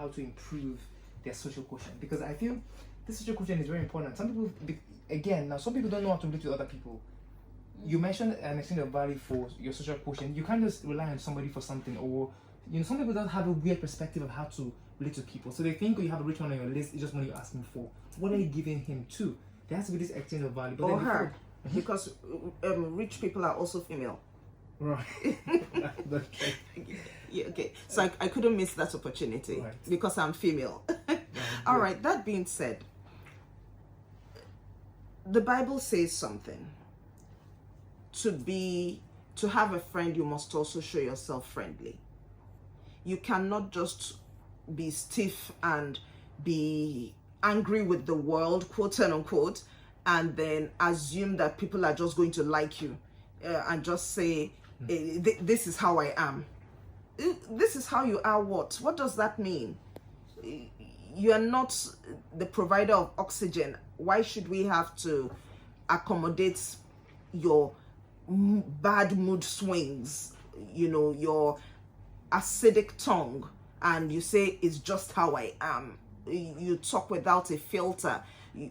how to improve their social quotient, because I feel this social quotient is very important. Some people, again, now some people don't know how to relate with other people. You mentioned an exchange of value for your social quotient. You can't just rely on somebody for something, or some people don't have a weird perspective of how to relate to people. So they think you have a rich man on your list, it's just money you're asking for. What are you giving him to? There has to be this exchange of value. But or then her, because rich people are also female. Right. That's true. Yeah, okay. So I couldn't miss that opportunity, right, because I'm female. All right. That being said, the Bible says something. To have a friend, you must also show yourself friendly. You cannot just be stiff and be angry with the world, quote and unquote, and then assume that people are just going to like you and just say, this is how I am. This is how you are. What does that mean? You are not the provider of oxygen. Why should we have to accommodate your bad mood swings, your acidic tongue, and you say it's just how I am? You talk without a filter.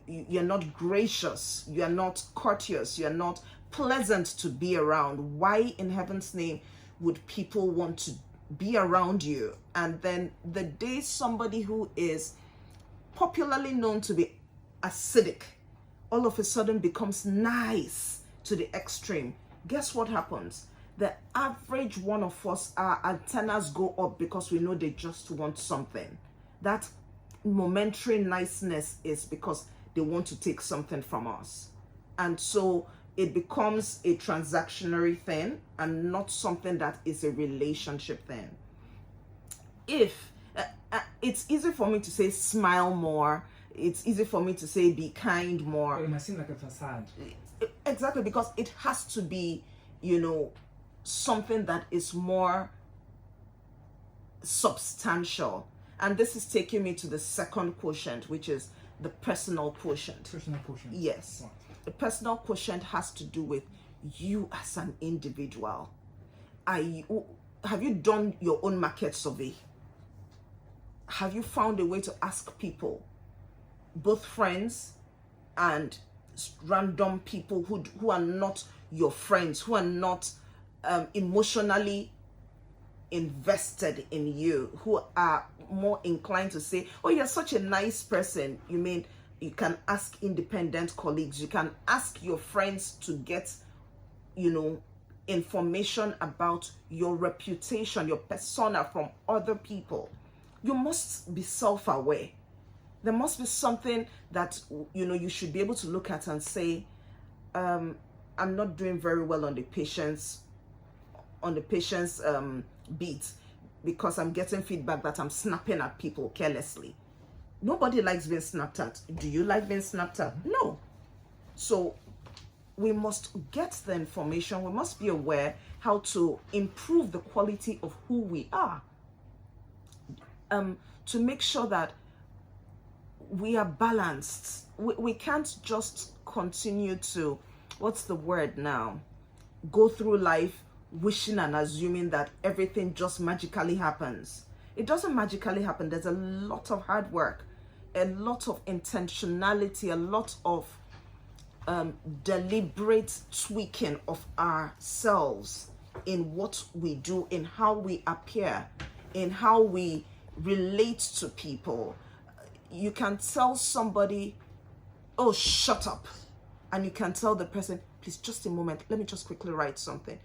You're not gracious, you're not courteous, you're not pleasant to be around. Why in heaven's name would people want to be around you? And then the day somebody who is popularly known to be acidic all of a sudden becomes nice to the extreme, guess what happens? The average one of us, our antennas go up, because we know they just want something. That momentary niceness is because they want to take something from us. And so it becomes a transactionary thing and not something that is a relationship thing. If it's easy for me to say smile more, it's easy for me to say be kind more. But it might seem like a facade. Exactly, because it has to be, something that is more substantial. And this is taking me to the second quotient, which is the personal quotient. Personal quotient. Yes. Right. The personal quotient has to do with you as an individual. Have you done your own market survey? Have you found a way to ask people, both friends and random people who are not your friends, who are not emotionally invested in you, who are more inclined to say, oh, you're such a nice person? You can ask independent colleagues, you can ask your friends to get information about your reputation, your persona from other people. You must be self-aware. There must be something that you should be able to look at and say, I'm not doing very well on the patient's beat, because I'm getting feedback that I'm snapping at people carelessly. Nobody likes being snapped at. Do you like being snapped at? No. So we must get the information. We must be aware how to improve the quality of who we are, to make sure that we are balanced. We can't just continue to, what's the word now, go through life wishing and assuming that everything just magically happens. It doesn't magically happen. There's a lot of hard work, a lot of intentionality, a lot of deliberate tweaking of ourselves in what we do, in how we appear, in how we relate to people. You can tell somebody, oh, shut up. And you can tell the person, please, just a moment, let me just quickly write something.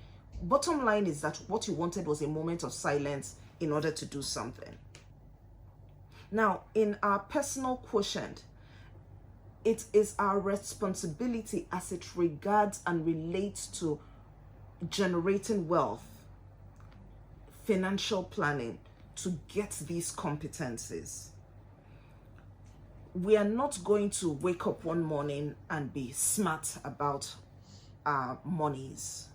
Bottom line is that what you wanted was a moment of silence in order to do something. Now, in our personal quotient, it is our responsibility as it regards and relates to generating wealth, financial planning, to get these competencies. We are not going to wake up one morning and be smart about our monies.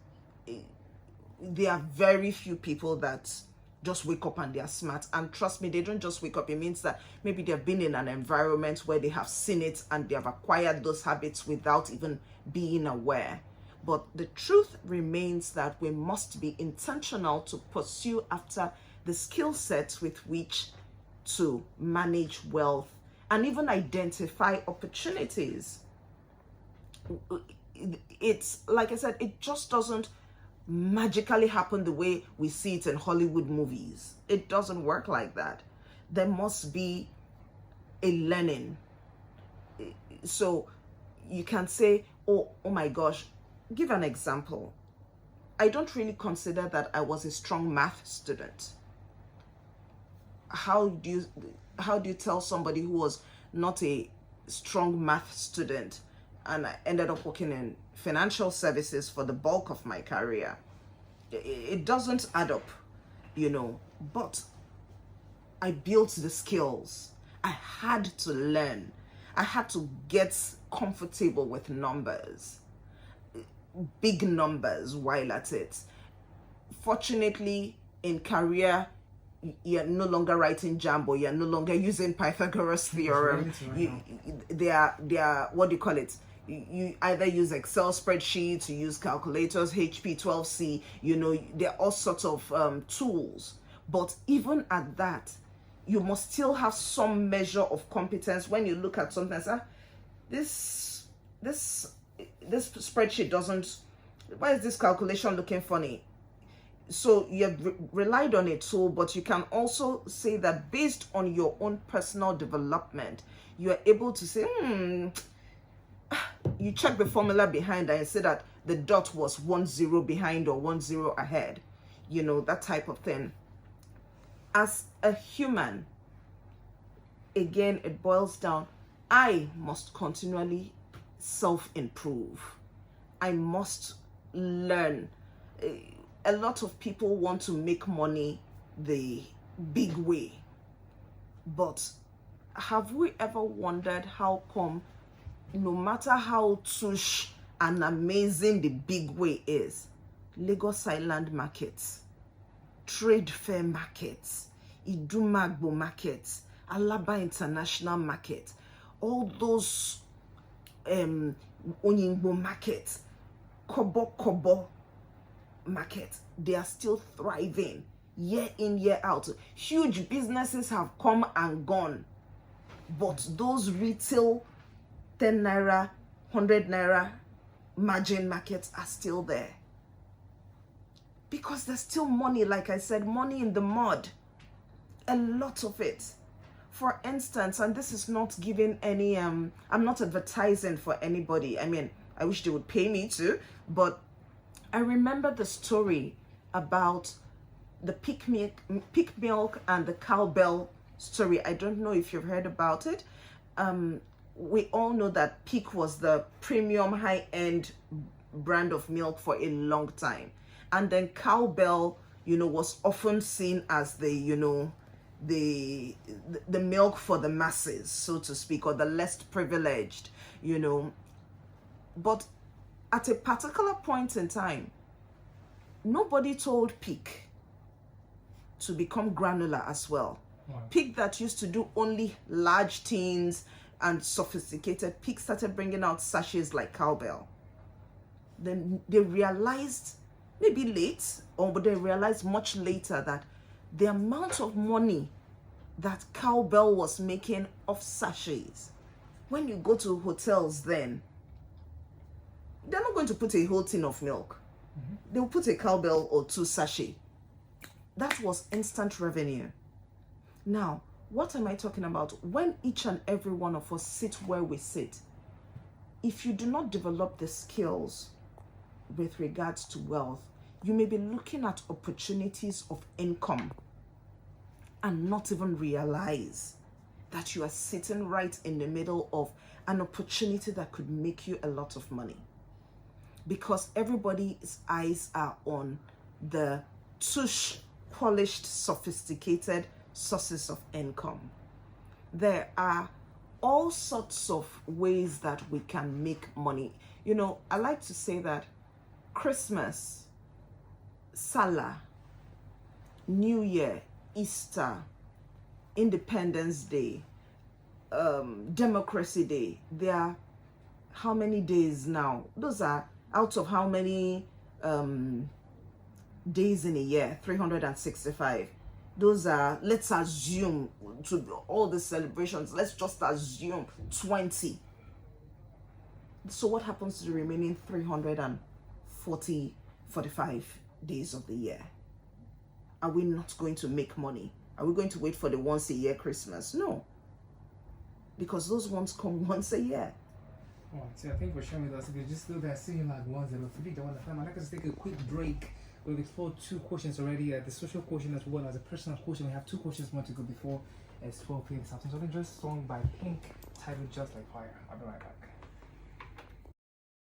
There are very few people that just wake up and they are smart. And trust me, they don't just wake up. It means that maybe they've been in an environment where they have seen it and they have acquired those habits without even being aware. But the truth remains that we must be intentional to pursue after the skill sets with which to manage wealth and even identify opportunities. It's like I said, it just doesn't magically happen the way we see it in Hollywood movies. It doesn't work like that. There must be a learning. So you can say, oh my gosh, give an example. I don't really consider that I was a strong math student. How do you tell somebody who was not a strong math student, and I ended up working in financial services for the bulk of my career? It doesn't add up, but I built the skills. I had to learn. I had to get comfortable with numbers, big numbers while at it. Fortunately, in career, you're no longer writing Jambo, you're no longer using Pythagoras theorem. They are what do you call it? You either use Excel spreadsheets, you use calculators, HP12C, there are all sorts of tools. But even at that, you must still have some measure of competence when you look at something and say, this spreadsheet doesn't, why is this calculation looking funny? So you have relied on a tool, but you can also say that based on your own personal development, you are able to say, you check the formula behind and say that the dot was 1-0 behind or 1-0 ahead, that type of thing. As a human, again, it boils down, I must continually self-improve. I must learn. A lot of people want to make money the big way, but have we ever wondered how come no matter how tush and amazing the big way is, Lagos Island markets, trade fair markets, Idumagbo markets, Alaba International market, all those Onyingbo markets, Kobo market, they are still thriving year in, year out. Huge businesses have come and gone, but those retail 10 naira, 100 naira margin markets are still there. Because there's still money, like I said, money in the mud. A lot of it. For instance, and this is not giving any, I'm not advertising for anybody. I mean, I wish they would pay me to, but I remember the story about the peak milk and the cowbell story. I don't know if you've heard about it. We all know that Peak was the premium high-end brand of milk for a long time. And then Cowbell, was often seen as the, the milk for the masses, so to speak, or the less privileged, But at a particular point in time, nobody told Peak to become granular as well. Wow. Peak that used to do only large tins and sophisticated, Peak started bringing out sachets like Cowbell. Then they realized, maybe late, but they realized much later that the amount of money that Cowbell was making off sachets, when you go to hotels then, they're not going to put a whole tin of milk. They'll put a Cowbell or 2 sachet. That was instant revenue. Now, what am I talking about? When each and every one of us sit where we sit, if you do not develop the skills with regards to wealth, you may be looking at opportunities of income and not even realize that you are sitting right in the middle of an opportunity that could make you a lot of money. Because everybody's eyes are on the tush, polished, sophisticated sources of income. There are all sorts of ways that we can make money. I like to say that Christmas, Salah, New Year, Easter, Independence Day, Democracy Day, there are how many days now? Those are out of how many days in a year? 365. Those are, let's assume, to all the celebrations, let's just assume 20. So what happens to the remaining 45 days of the year? Are we not going to make money? Are we going to wait for the once a year Christmas? No. Because those ones come once a year. Oh, see, I think for sharing with us, if you just go there, see like 103, the one that I'd like us to take a quick break. We've explored 2 quotients already, the social quotient as well as a personal quotient. We have 2 quotients more to go before it's 12 p.m. So I think just song by Pink titled Just Like Fire. I'll be right back.